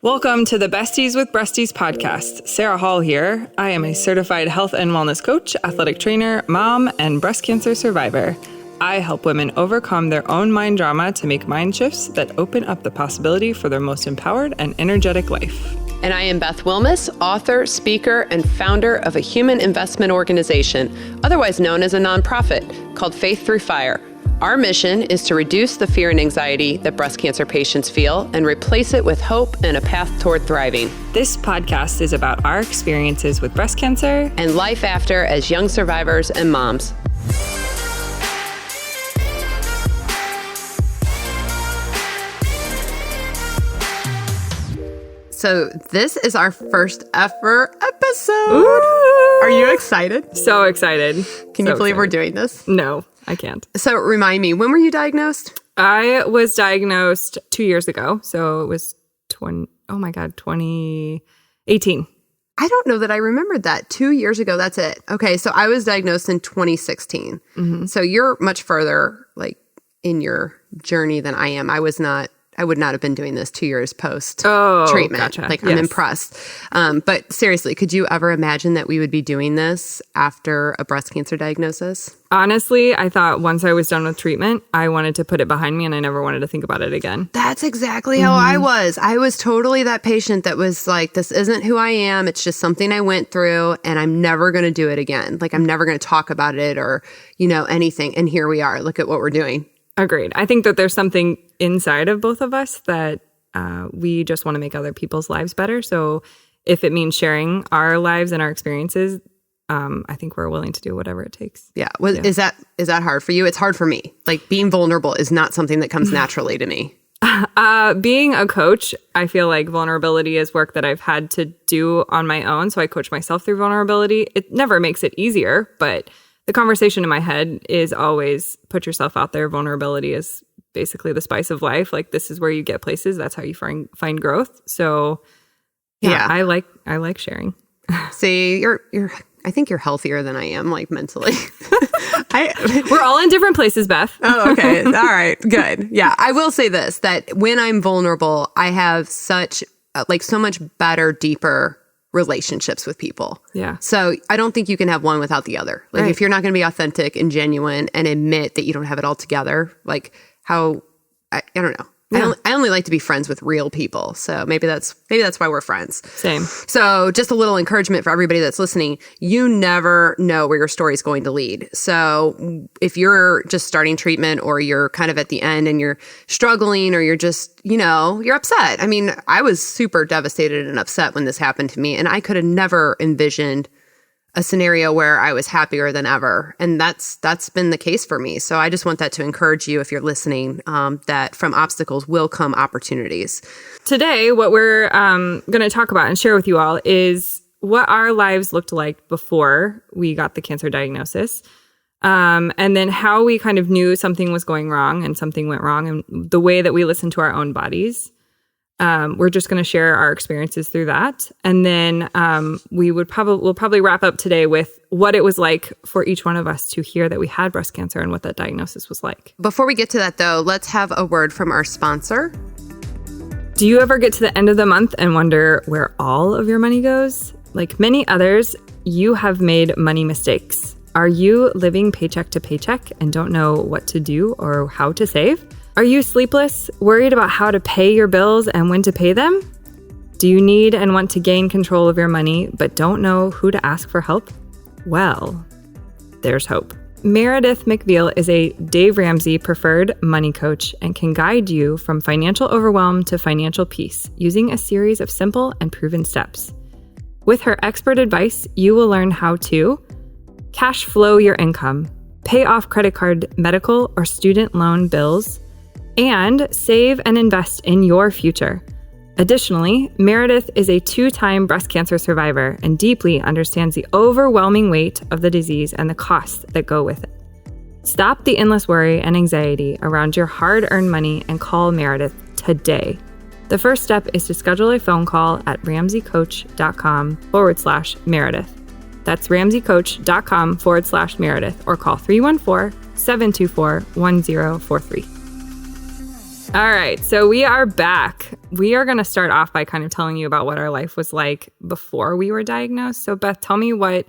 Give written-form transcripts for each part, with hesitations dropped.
Welcome to the Besties with Breasties podcast. Sarah Hall here. I am a certified health and wellness coach, athletic trainer, mom, and breast cancer survivor. I help women overcome their own mind drama to make mind shifts that open up the possibility for their most empowered and energetic life. And I am Beth Wilmus, author, speaker, and founder of a human investment organization, otherwise known as a nonprofit, called Faith Through Fire. Our mission is to reduce the fear and anxiety that breast cancer patients feel and replace it with hope and a path toward thriving. This podcast is about our experiences with breast cancer and life after as young survivors and moms. So this is our first ever episode. Ooh. Are you excited? So excited. Can you believe we're doing this? No, I can't. So remind me, when were you diagnosed? I was diagnosed 2 years ago. So it was 2018. I don't know that I remembered that. 2 years ago, that's it. Okay, so I was diagnosed in 2016. Mm-hmm. So you're much further in your journey than I am. I would not have been doing this 2 years post treatment. Gotcha. I'm impressed. But seriously, could you ever imagine that we would be doing this after a breast cancer diagnosis? Honestly, I thought once I was done with treatment, I wanted to put it behind me and I never wanted to think about it again. That's exactly how I was. I was totally that patient that was like, this isn't who I am. It's just something I went through and I'm never going to do it again. I'm never going to talk about it or, anything. And here we are. Look at what we're doing. Agreed. I think that there's something inside of both of us that we just want to make other people's lives better. So if it means sharing our lives and our experiences, I think we're willing to do whatever it takes. Yeah. Well, is that hard for you? It's hard for me. Being vulnerable is not something that comes naturally to me. Being a coach, I feel like vulnerability is work that I've had to do on my own. So I coach myself through vulnerability. It never makes it easier, but the conversation in my head is always put yourself out there. Vulnerability is basically the spice of life. This is where you get places. That's how you find growth. So yeah. I like sharing. See, I think you're healthier than I am, mentally. We're all in different places, Beth. Oh, okay. All right. Good. Yeah. I will say this, that when I'm vulnerable, I have so much better, deeper relationships with people. Yeah. So I don't think you can have one without the other. Right. If you're not going to be authentic and genuine and admit that you don't have it all together, I don't know. Yeah. I only like to be friends with real people. So maybe that's why we're friends. Same. So just a little encouragement for everybody that's listening. You never know where your story is going to lead. So if you're just starting treatment or you're kind of at the end and you're struggling or you're just, you're upset. I mean, I was super devastated and upset when this happened to me, and I could have never envisioned a scenario where I was happier than ever. And that's been the case for me. So I just want that to encourage you, if you're listening, that from obstacles will come opportunities. Today, what we're going to talk about and share with you all is what our lives looked like before we got the cancer diagnosis. And then how we kind of knew something was going wrong and something went wrong, and the way that we listen to our own bodies. We're just going to share our experiences through that. And then we'll probably wrap up today with what it was like for each one of us to hear that we had breast cancer and what that diagnosis was like. Before we get to that, though, let's have a word from our sponsor. Do you ever get to the end of the month and wonder where all of your money goes? Like many others, you have made money mistakes. Are you living paycheck to paycheck and don't know what to do or how to save? Are you sleepless, worried about how to pay your bills and when to pay them? Do you need and want to gain control of your money but don't know who to ask for help? Well, there's hope. Meredith McVeal is a Dave Ramsey preferred money coach and can guide you from financial overwhelm to financial peace using a series of simple and proven steps. With her expert advice, you will learn how to cash flow your income, pay off credit card, medical, or student loan bills, and save and invest in your future. Additionally, Meredith is a 2-time breast cancer survivor and deeply understands the overwhelming weight of the disease and the costs that go with it. Stop the endless worry and anxiety around your hard-earned money and call Meredith today. The first step is to schedule a phone call at ramseycoach.com/Meredith. That's ramseycoach.com/Meredith or call 314-724-1043. All right, so we are back. We are going to start off by kind of telling you about what our life was like before we were diagnosed. So Beth, tell me what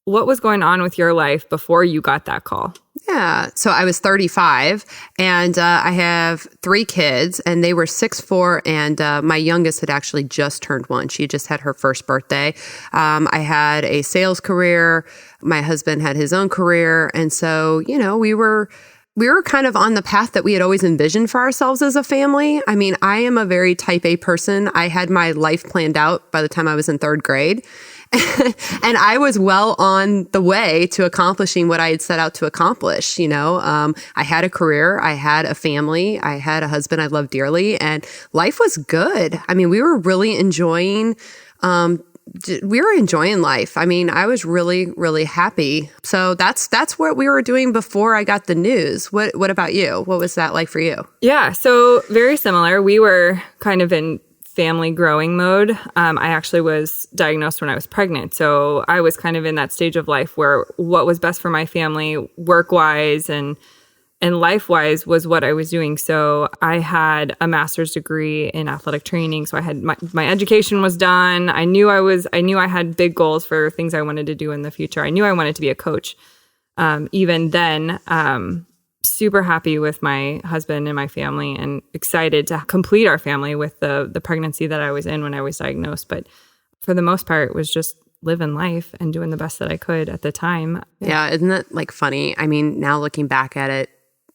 was going on with your life before you got that call? Yeah. So I was 35 and I have 3 kids and they were 6, 4, and my youngest had actually just turned 1. She just had her first birthday. I had a sales career. My husband had his own career. And so, we were kind of on the path that we had always envisioned for ourselves as a family. I mean, I am a very type A person. I had my life planned out by the time I was in 3rd grade. And I was well on the way to accomplishing what I had set out to accomplish. I had a career, I had a family, I had a husband I loved dearly, and life was good. I mean, we were really enjoying life. I mean, I was really, really happy. So that's what we were doing before I got the news. What about you? What was that like for you? Yeah, so very similar. We were kind of in family growing mode. I actually was diagnosed when I was pregnant. So I was kind of in that stage of life where what was best for my family work-wise and life-wise was what I was doing. So I had a master's degree in athletic training. So I had my education was done. I knew I had big goals for things I wanted to do in the future. I knew I wanted to be a coach. Even then, super happy with my husband and my family and excited to complete our family with the pregnancy that I was in when I was diagnosed. But for the most part, it was just living life and doing the best that I could at the time. Yeah, isn't that like funny? I mean, now looking back at it,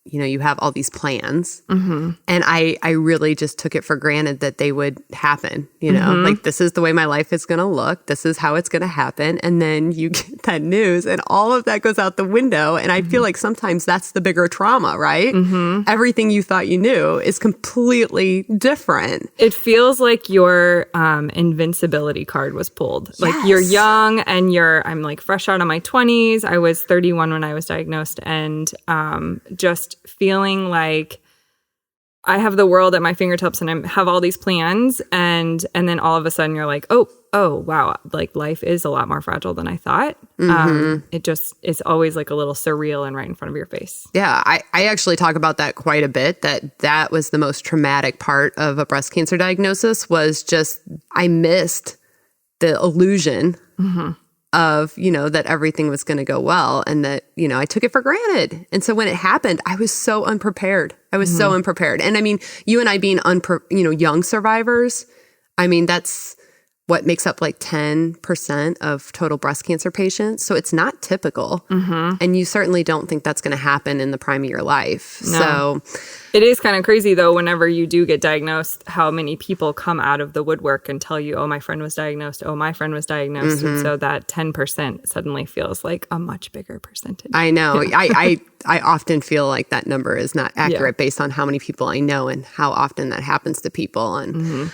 you have all these plans. Mm-hmm. And I really just took it for granted that they would happen, like this is the way my life is going to look. This is how it's going to happen. And then you get that news and all of that goes out the window. And I feel like sometimes that's the bigger trauma, right? Mm-hmm. Everything you thought you knew is completely different. It feels like your invincibility card was pulled. Yes. Like you're young and I'm like fresh out of my 20s. I was 31 when I was diagnosed and just feeling like I have the world at my fingertips and I have all these plans and then all of a sudden you're like, oh wow, like life is a lot more fragile than I thought. Mm-hmm. It's always like a little surreal and right in front of your face. Yeah, I actually talk about that quite a bit, that was the most traumatic part of a breast cancer diagnosis was just I missed the illusion of, that everything was going to go well and that, I took it for granted. And so when it happened, I was so unprepared. So unprepared. And I mean, you and I being, young survivors, I mean, that's what makes up like 10% of total breast cancer patients. So it's not typical. Mm-hmm. And you certainly don't think that's going to happen in the prime of your life. No. So it is kind of crazy though, whenever you do get diagnosed, how many people come out of the woodwork and tell you, oh, my friend was diagnosed. Oh, my friend was diagnosed. Mm-hmm. And so that 10% suddenly feels like a much bigger percentage. I know. Yeah. I often feel like that number is not accurate based on how many people I know and how often that happens to people. And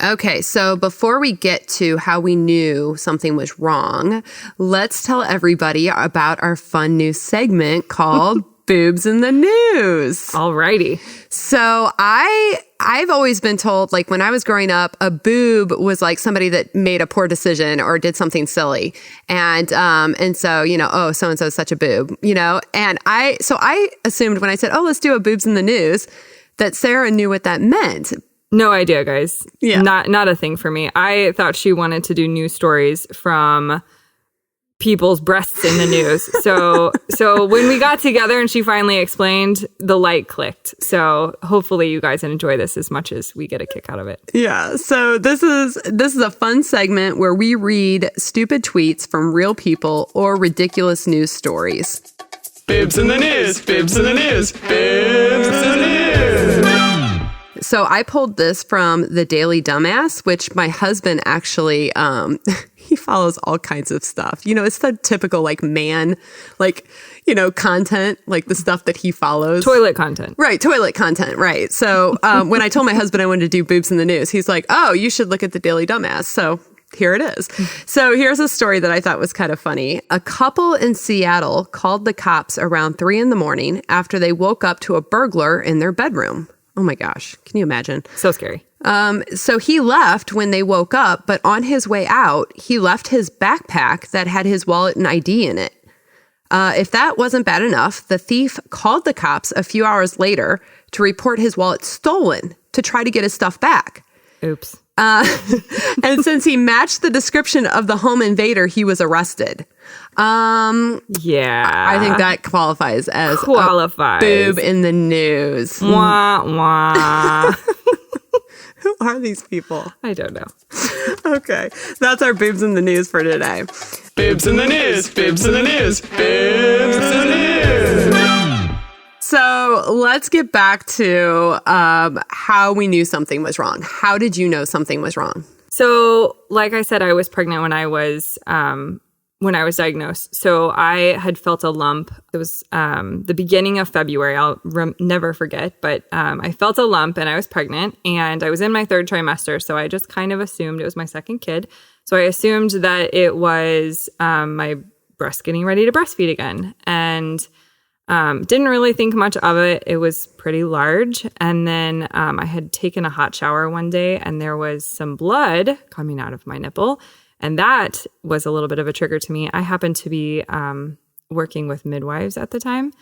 okay, so before we get to how we knew something was wrong, let's tell everybody about our fun new segment called Boobs in the News. Alrighty. So I've always been told, like when I was growing up, a boob was like somebody that made a poor decision or did something silly. And so, oh, so-and-so is such a boob, and I assumed when I said, oh, let's do a Boobs in the News, that Sarah knew what that meant. No idea, guys. Yeah. Not a thing for me. I thought she wanted to do news stories from people's breasts in the news. So when we got together and she finally explained, the light clicked. So hopefully you guys enjoy this as much as we get a kick out of it. Yeah. So this is a fun segment where we read stupid tweets from real people or ridiculous news stories. Boobs in the news, boobs in the news, boobs in the news. So I pulled this from the Daily Dumbass, which my husband actually, he follows all kinds of stuff. It's the typical man, content, like the stuff that he follows. Toilet content. Right, toilet content, right. So when I told my husband I wanted to do Boobs in the News, he's like, oh, you should look at the Daily Dumbass. So here it is. So here's a story that I thought was kind of funny. A couple in Seattle called the cops around 3 a.m. after they woke up to a burglar in their bedroom. Oh my gosh. Can you imagine? So scary. So he left when they woke up, but on his way out, he left his backpack that had his wallet and ID in it. If that wasn't bad enough, the thief called the cops a few hours later to report his wallet stolen to try to get his stuff back. Oops. And since he matched the description of the home invader, he was arrested. Yeah. I think that qualifies as Qualifies. boob in the news. Wah, wah. Who are these people? I don't know. Okay. That's our boobs in the news for today. Bibs in the news, bibs in the news, bibs in the news. So let's get back to how we knew something was wrong. How did you know something was wrong? So, like I said, I was pregnant when I was diagnosed. So I had felt a lump. It was the beginning of February. I'll never forget. But I felt a lump and I was pregnant and I was in my 3rd trimester. So I just kind of assumed it was my 2nd kid. So I assumed that it was my breast getting ready to breastfeed again. And didn't really think much of it. It was pretty large. And then I had taken a hot shower one day and there was some blood coming out of my nipple. And that was a little bit of a trigger to me. I happened to be working with midwives at the time.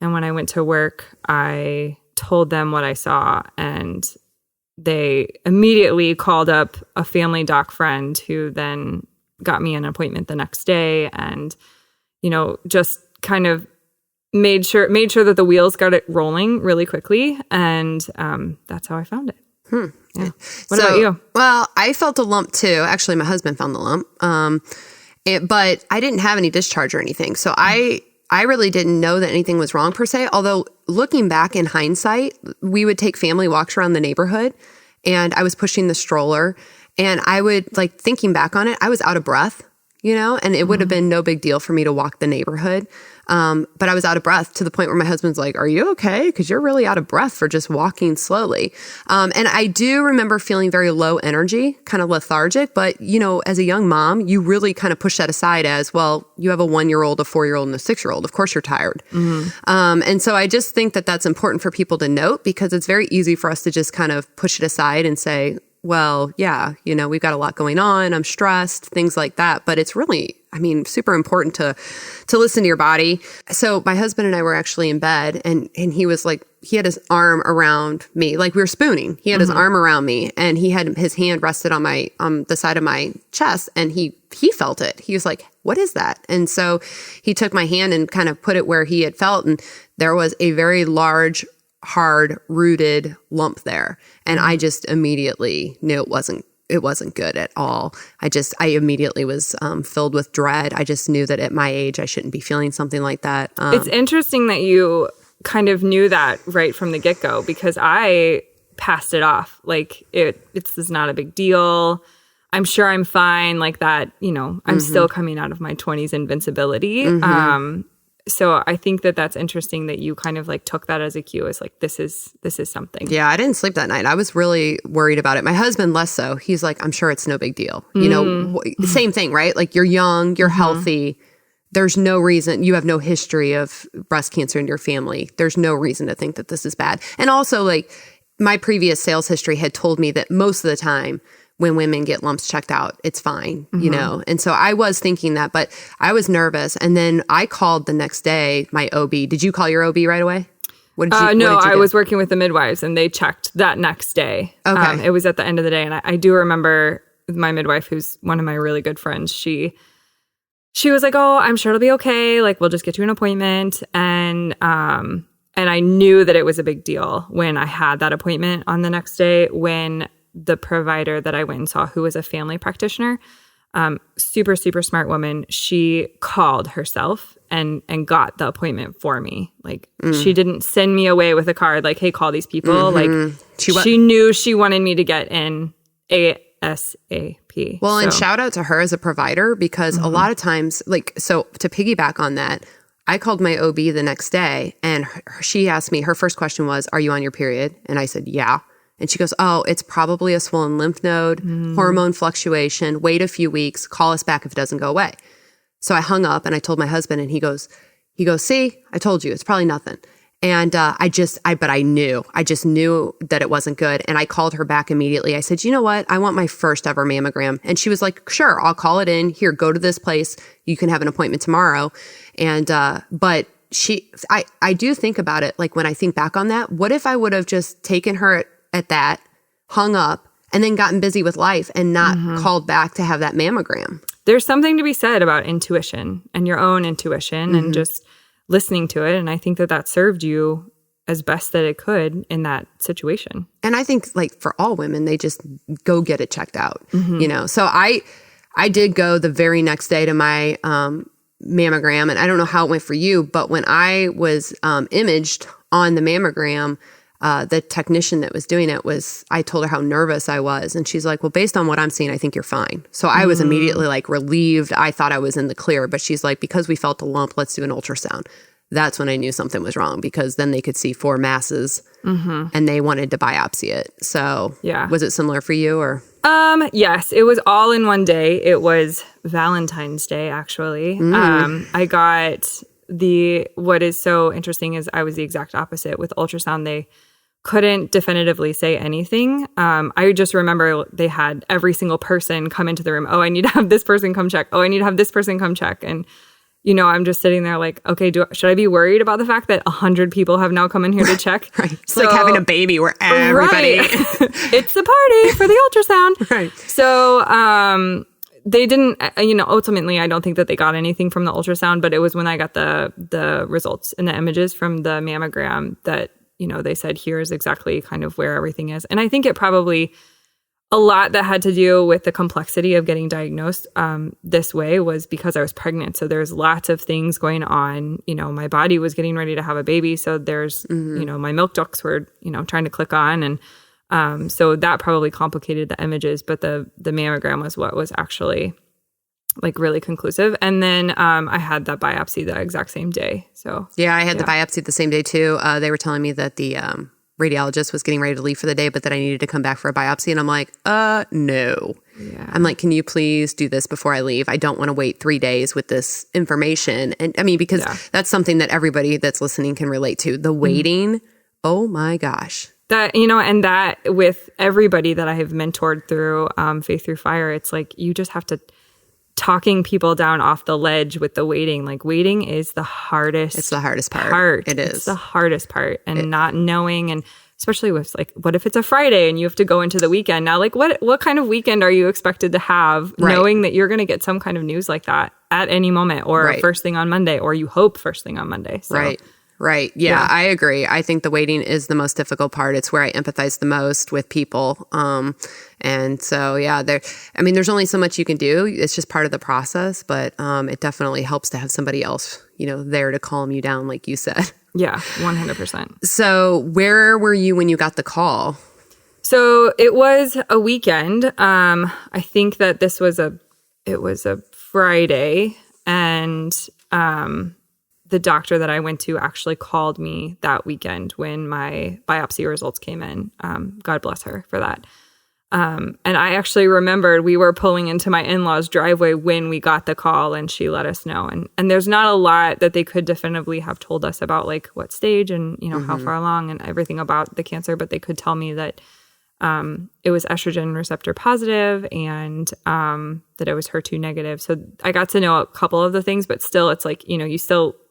And when I went to work, I told them what I saw. And they immediately called up a family doc friend who then got me an appointment the next day. And, just kind of made sure that the wheels got it rolling really quickly. And that's how I found it. Yeah. What about you? Well, I felt a lump too. Actually, my husband found the lump. But I didn't have any discharge or anything. So I really didn't know that anything was wrong per se. Although looking back in hindsight, we would take family walks around the neighborhood and I was pushing the stroller and I would thinking back on it, I was out of breath, and it would have been no big deal for me to walk the neighborhood. But I was out of breath to the point where my husband's like, are you okay? Because you're really out of breath for just walking slowly. And I do remember feeling very low energy, kind of lethargic. But, as a young mom, you really kind of push that aside as, well, you have a 1-year-old, a 4-year-old, and a 6-year-old. Of course you're tired. And so I just think that that's important for people to note because it's very easy for us to just kind of push it aside and say, well, yeah, we've got a lot going on. I'm stressed, things like that. But it's really, super important to listen to your body. So my husband and I were actually in bed and he was he had his arm around me, we were spooning. He had his arm around me and he had his hand rested on the side of my chest and he felt it. He was like, what is that? And so he took my hand and kind of put it where he had felt. And there was a very large, hard rooted lump there. And I just immediately knew it wasn't good at all. I immediately was filled with dread. I just knew that at my age, I shouldn't be feeling something like that. It's interesting that you kind of knew that right from the get-go because I passed it off. It's not a big deal. I'm sure I'm fine like that. I'm still coming out of my 20s invincibility. So I think that that's interesting that you kind of took that as a cue as this is something. Yeah, I didn't sleep that night. I was really worried about it. My husband less so. He's like, I'm sure it's no big deal. Same thing, right? You're young, you're healthy. There's no reason, you have no history of breast cancer in your family. There's no reason to think that this is bad. And also my previous sales history had told me that most of the time when women get lumps checked out, it's fine, And so I was thinking that, but I was nervous. And then I called the next day my OB. Did you call your OB right away? No, I was working with the midwives and they checked that next day. Okay. It was at the end of the day. And I do remember my midwife, who's one of my really good friends, she was like, oh, I'm sure it'll be okay. We'll just get you an appointment. And I knew that it was a big deal when I had that appointment on the next day when the provider that I went and saw, who was a family practitioner, super, super smart woman, she called herself and got the appointment for me. She didn't send me away with a card hey, call these people. She knew she wanted me to get in ASAP. Well, and shout out to her as a provider because a lot of times, so to piggyback on that, I called my OB the next day and she asked me, her first question was, are you on your period? And I said, yeah. And she goes, oh, it's probably a swollen lymph node, hormone fluctuation, wait a few weeks, call us back if it doesn't go away. So I hung up and I told my husband and he goes, see, I told you, it's probably nothing. And but I just knew that it wasn't good. And I called her back immediately. I said, you know what? I want my first ever mammogram. And she was like, sure, I'll call it in. Here, go to this place. You can have an appointment tomorrow. And, but I do think about it. Like when I think back on that, what if I would have just taken her at that, hung up, and then gotten busy with life and not called back to have that mammogram? There's something to be said about intuition and your own intuition and just listening to it. And I think that served you as best that it could in that situation. And I think like for all women, they just go get it checked out, you know? So I did go the very next day to my mammogram, and I don't know how it went for you, but when I was imaged on the mammogram, the technician that was doing it I told her how nervous I was. And she's like, well, based on what I'm seeing, I think you're fine. So I was immediately like relieved. I thought I was in the clear, but she's like, because we felt a lump, let's do an ultrasound. That's when I knew something was wrong, because then they could see 4 masses and they wanted to biopsy it. So was it similar for you or? Yes, it was all in one day. It was Valentine's Day, actually. I got what is so interesting is I was the exact opposite. With ultrasound, they couldn't definitively say anything. I just remember they had every single person come into the room. Oh, I need to have this person come check. Oh, I need to have this person come check. And you know, I'm just sitting there like, okay, should I be worried about the fact that 100 people have now come in here to check? Right. It's like having a baby where everybody... Right. It's the party for the ultrasound. Right. So they didn't, ultimately, I don't think that they got anything from the ultrasound, but it was when I got the results and the images from the mammogram that, they said, here's exactly kind of where everything is. And I think it probably... a lot that had to do with the complexity of getting diagnosed this way was because I was pregnant. So there's lots of things going on. My body was getting ready to have a baby. So there's, my milk ducts were, trying to click on. And so that probably complicated the images. But the mammogram was what was actually like really conclusive. And then I had that biopsy the exact same day. So yeah, I had the biopsy the same day too. They were telling me that the radiologist was getting ready to leave for the day, but that I needed to come back for a biopsy. And I'm like, no. Yeah. I'm like, can you please do this before I leave? I don't want to wait 3 days with this information. And I mean, because that's something that everybody that's listening can relate to. The waiting, oh my gosh. That, and that with everybody that I have mentored through Faith Through Fire, it's like, you just have to talking people down off the ledge with the waiting. Like waiting is the hardest. It's the hardest part. It is. It's the hardest part. And not knowing, and especially with like, what if it's a Friday and you have to go into the weekend? Now, like what kind of weekend are you expected to have knowing that you're going to get some kind of news like that at any moment or first thing on Monday, or you hope first thing on Monday. So, Right. Yeah, I agree. I think the waiting is the most difficult part. It's where I empathize the most with people. And so, there's only so much you can do. It's just part of the process, but it definitely helps to have somebody else, there to calm you down, like you said. Yeah, 100%. So where were you when you got the call? So it was a weekend. I think that it was a Friday, and the doctor that I went to actually called me that weekend when my biopsy results came in. God bless her for that. And I actually remembered we were pulling into my in-laws' driveway when we got the call, and she let us know. And there's not a lot that they could definitively have told us about, like what stage and how far along and everything about the cancer, but they could tell me that it was estrogen receptor positive and that it was HER2 negative. So I got to know a couple of the things, but still, it's like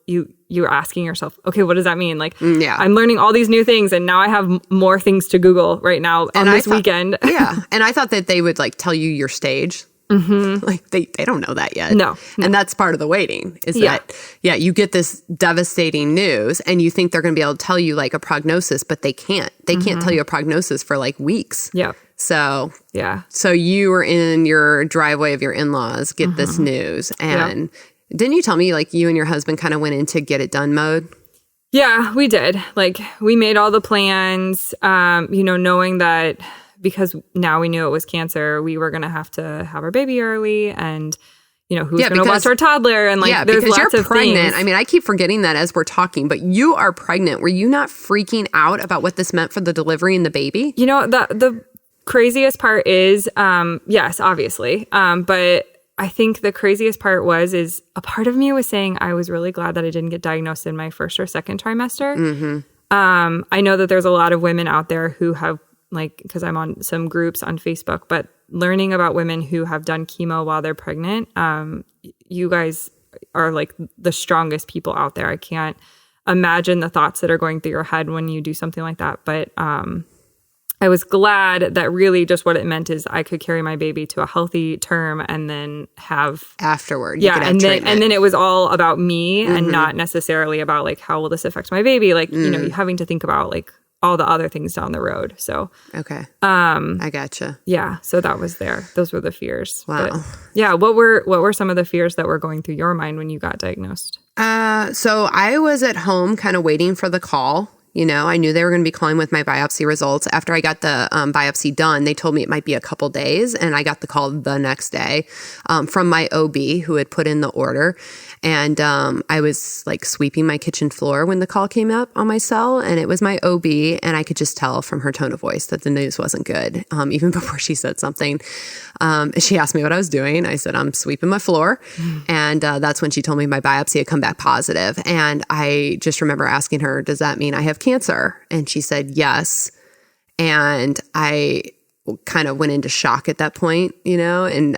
you're asking yourself, okay, what does that mean? Like, I'm learning all these new things, and now I have more things to Google right now on this weekend. And I thought that they would like tell you your stage. Like they don't know that yet. No. And that's part of the waiting is that, you get this devastating news and you think they're going to be able to tell you like a prognosis, but they can't. They can't tell you a prognosis for like weeks. Yeah. So, So you were in your driveway of your in-laws, get this news. And didn't you tell me like you and your husband kind of went into get it done mode? Yeah, we did. Like we made all the plans, knowing that because now we knew it was cancer, we were going to have our baby early, and who's going to watch our toddler, and like there's lots you're of pregnant. things. I mean, I keep forgetting that as we're talking, but you are pregnant. Were you not freaking out about what this meant for the delivery and the baby? The craziest part is, yes, obviously, but I think the craziest part is a part of me was saying I was really glad that I didn't get diagnosed in my first or second trimester. I know that there's a lot of women out there who have, like, because I'm on some groups on Facebook, but learning about women who have done chemo while they're pregnant, you guys are like the strongest people out there. I can't imagine the thoughts that are going through your head when you do something like that. But I was glad that really just what it meant is I could carry my baby to a healthy term and then have afterward. Yeah, and then it was all about me and not necessarily about like how will this affect my baby? Like you know, having to think about like all the other things down the road. So okay, I gotcha. Yeah, so that was there. Those were the fears. Wow. But, yeah, what were some of the fears that were going through your mind when you got diagnosed? So I was at home, kind of waiting for the call. You know, I knew they were going to be calling with my biopsy results. After I got the biopsy done, they told me it might be a couple days, and I got the call the next day from my OB who had put in the order. And I was like sweeping my kitchen floor when the call came up on my cell, and it was my OB, and I could just tell from her tone of voice that the news wasn't good, even before she said something. She asked me what I was doing. I said, I'm sweeping my floor. And that's when she told me my biopsy had come back positive. And I just remember asking her, does that mean I have cancer? And she said, yes. And I kind of went into shock at that point, you know, and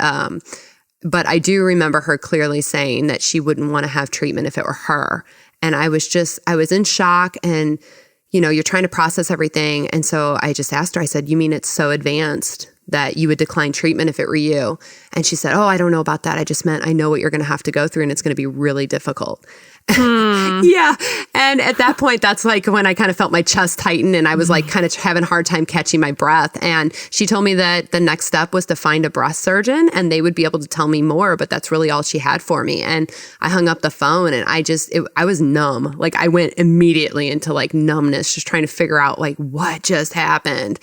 but I do remember her clearly saying that she wouldn't want to have treatment if it were her. And I was in shock, and, you know, you're trying to process everything. And so I just asked her, I said, you mean it's so advanced that you would decline treatment if it were you? And she said, oh, I don't know about that. I just meant I know what you're going to have to go through, and it's going to be really difficult. Yeah. And at that point, that's like when I kind of felt my chest tighten, and I was like kind of having a hard time catching my breath. And she told me that the next step was to find a breast surgeon, and they would be able to tell me more, but that's really all she had for me. And I hung up the phone, and I was numb. Like I went immediately into like numbness, just trying to figure out like what just happened.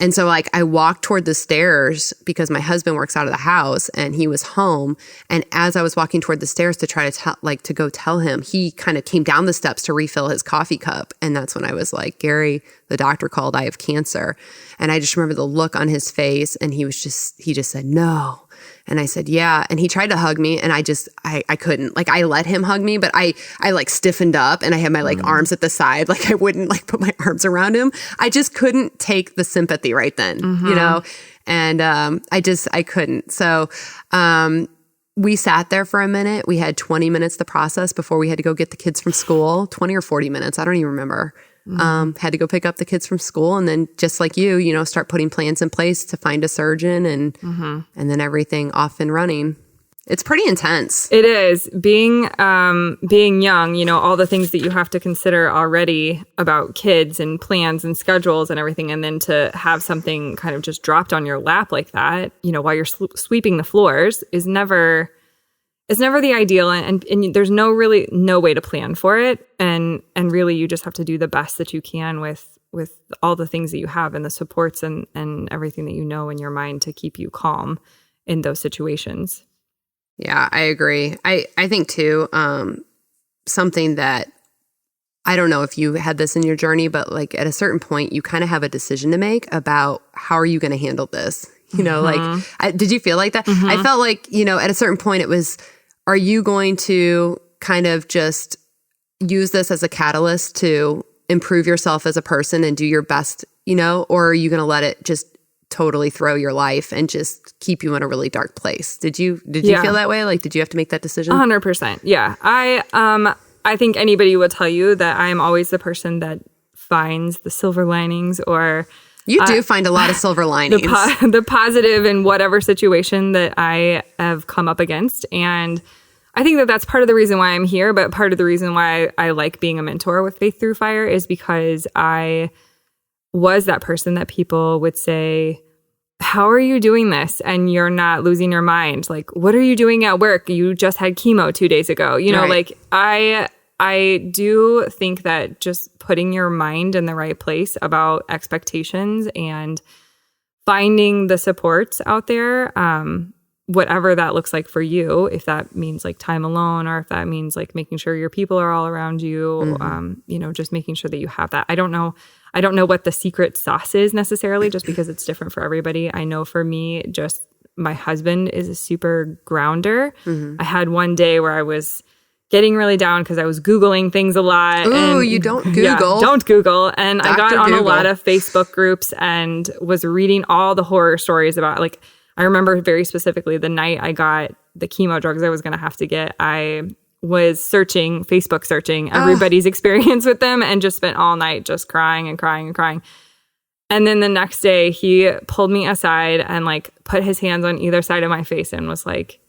And so like I walked toward the stairs because my husband works out of the house and he was home. And as I was walking toward the stairs to try to go tell him, he kind of came down the steps to refill his coffee cup. And that's when I was like, Gary, the doctor called, I have cancer. And I just remember the look on his face, and he just said, no. And I said, yeah. And he tried to hug me, and I couldn't. Like, I let him hug me, but I like stiffened up, and I had my like arms at the side. Like, I wouldn't like put my arms around him. I just couldn't take the sympathy right then, you know? And I couldn't. So we sat there for a minute. We had 20 minutes to process before we had to go get the kids from school. 20 or 40 minutes. I don't even remember. Had to go pick up the kids from school, and then just like you know, start putting plans in place to find a surgeon, and then everything off and running. It's pretty intense. It is. Being young, you know, all the things that you have to consider already about kids and plans and schedules and everything, and then to have something kind of just dropped on your lap like that, you know, while you're sweeping the floors is never the ideal, and there's no way to plan for it, and really you just have to do the best that you can with all the things that you have and the supports and everything that you know in your mind to keep you calm in those situations. Yeah, I agree. I think too, something that I don't know if you had this in your journey, but like at a certain point, you kind of have a decision to make about how are you going to handle this? You know, like, did you feel like that? I felt like, you know, at a certain point it was, are you going to kind of just use this as a catalyst to improve yourself as a person and do your best, you know, or are you going to let it just totally throw your life and just keep you in a really dark place? Did you feel that way? Like, did you have to make that decision? 100%. Yeah. I think anybody will tell you that I'm always the person that finds the silver linings, or you do find a lot of silver linings. The positive in whatever situation that I have come up against. And I think that that's part of the reason why I'm here, but part of the reason why I like being a mentor with Faith Through Fire is because I was that person that people would say, how are you doing this? And you're not losing your mind. Like, what are you doing at work? You just had chemo 2 days ago. You know, right. Like I do think that just putting your mind in the right place about expectations and finding the supports out there, whatever that looks like for you, if that means like time alone, or if that means like making sure your people are all around you, you know, just making sure that you have that. I don't know what the secret sauce is necessarily, just because it's different for everybody. I know for me, just my husband is a super grounder. I had one day where I was getting really down because I was Googling things a lot. Ooh, you don't Google. Yeah, don't Google. And Dr. I got on Google. a lot of Facebook groups and was reading all the horror stories about, like, I remember very specifically the night I got the chemo drugs I was going to have to get, I was Facebook searching everybody's experience with them and just spent all night just crying and crying and crying. And then the next day he pulled me aside and like put his hands on either side of my face and was like,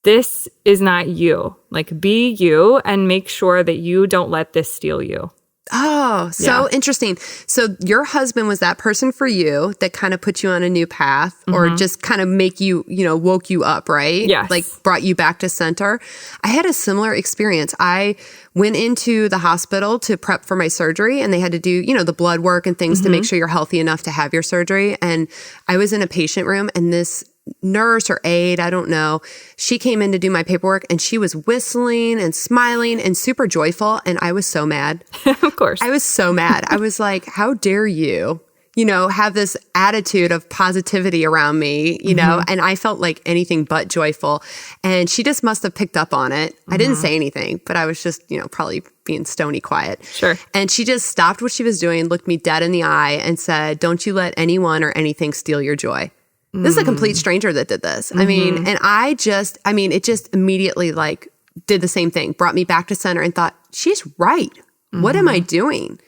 this is not you. Like, be you and make sure that you don't let this steal you. Oh, so interesting. So your husband was that person for you that kind of put you on a new path or just kind of make you, woke you up, right? Yes. Like brought you back to center. I had a similar experience. I went into the hospital to prep for my surgery and they had to do, the blood work and things to make sure you're healthy enough to have your surgery. And I was in a patient room and this nurse or aide, I don't know, she came in to do my paperwork and she was whistling and smiling and super joyful. And I was so mad. Of course. I was so mad. I was like, how dare you, have this attitude of positivity around me, and I felt like anything but joyful. And she just must have picked up on it. I didn't say anything, but I was just, probably being stony quiet. Sure. And she just stopped what she was doing, looked me dead in the eye and said, don't you let anyone or anything steal your joy. This is a complete stranger that did this. I mean, and it just immediately like did the same thing, brought me back to center and thought, she's right. What am I doing?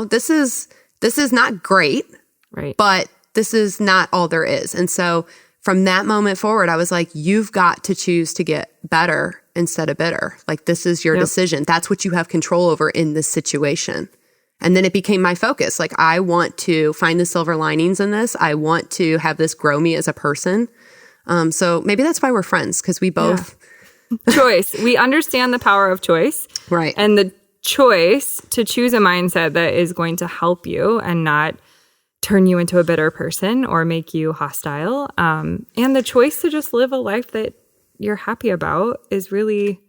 This is not great, right? But this is not all there is. And so from that moment forward, I was like, you've got to choose to get better instead of bitter. Like, this is your decision. That's what you have control over in this situation. And then it became my focus. Like, I want to find the silver linings in this. I want to have this grow me as a person. So maybe that's why we're friends, because we both... Choice. We understand the power of choice. Right. And the choice to choose a mindset that is going to help you and not turn you into a bitter person or make you hostile. And the choice to just live a life that you're happy about is really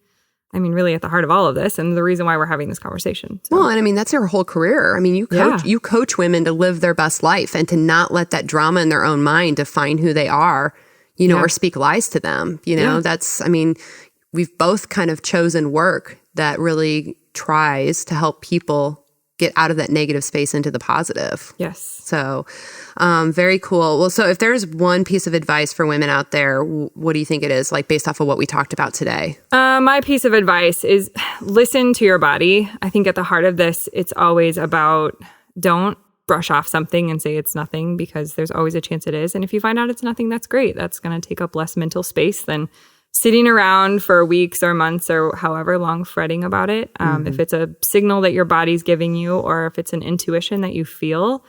at the heart of all of this and the reason why we're having this conversation. So. Well, and that's your whole career. I mean, you coach women to live their best life and to not let that drama in their own mind define who they are, or speak lies to them. We've both kind of chosen work that really tries to help people get out of that negative space into the positive. Yes. So, very cool. Well, so if there's one piece of advice for women out there, what do you think it is, like based off of what we talked about today? My piece of advice is listen to your body. I think at the heart of this, it's always about don't brush off something and say it's nothing, because there's always a chance it is. And if you find out it's nothing, that's great. That's going to take up less mental space than sitting around for weeks or months or however long fretting about it. If it's a signal that your body's giving you, or if it's an intuition that you feel,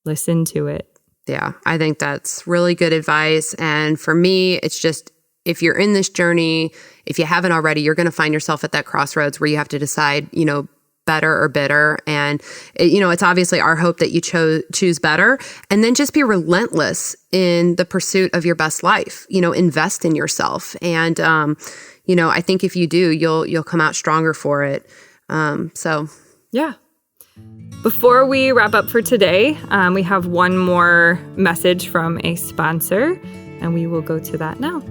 listen to it. Yeah, I think that's really good advice. And for me, it's just, if you're in this journey, if you haven't already, you're going to find yourself at that crossroads where you have to decide, better or bitter. And, it's obviously our hope that you choose better, and then just be relentless in the pursuit of your best life, invest in yourself. And, I think if you do, you'll come out stronger for it. Yeah. Before we wrap up for today, we have one more message from a sponsor, and we will go to that now.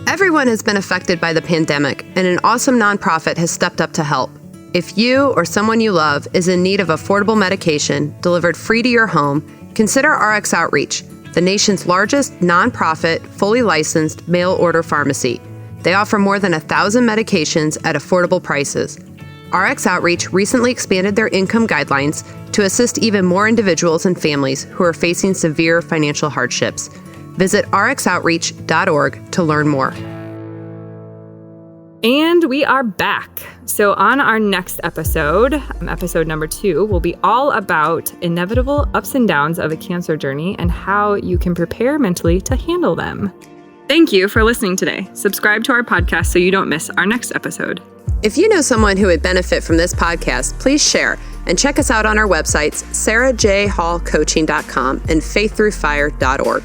Everyone has been affected by the pandemic, and an awesome nonprofit has stepped up to help. If you or someone you love is in need of affordable medication delivered free to your home, consider RX Outreach, the nation's largest nonprofit, fully licensed mail-order pharmacy. They offer more than 1,000 medications at affordable prices. RX Outreach recently expanded their income guidelines to assist even more individuals and families who are facing severe financial hardships. Visit rxoutreach.org to learn more. And we are back. So on our next episode, episode number 2, will be all about inevitable ups and downs of a cancer journey and how you can prepare mentally to handle them. Thank you for listening today. Subscribe to our podcast so you don't miss our next episode. If you know someone who would benefit from this podcast, please share and check us out on our websites, sarahjhallcoaching.com and faiththroughfire.org.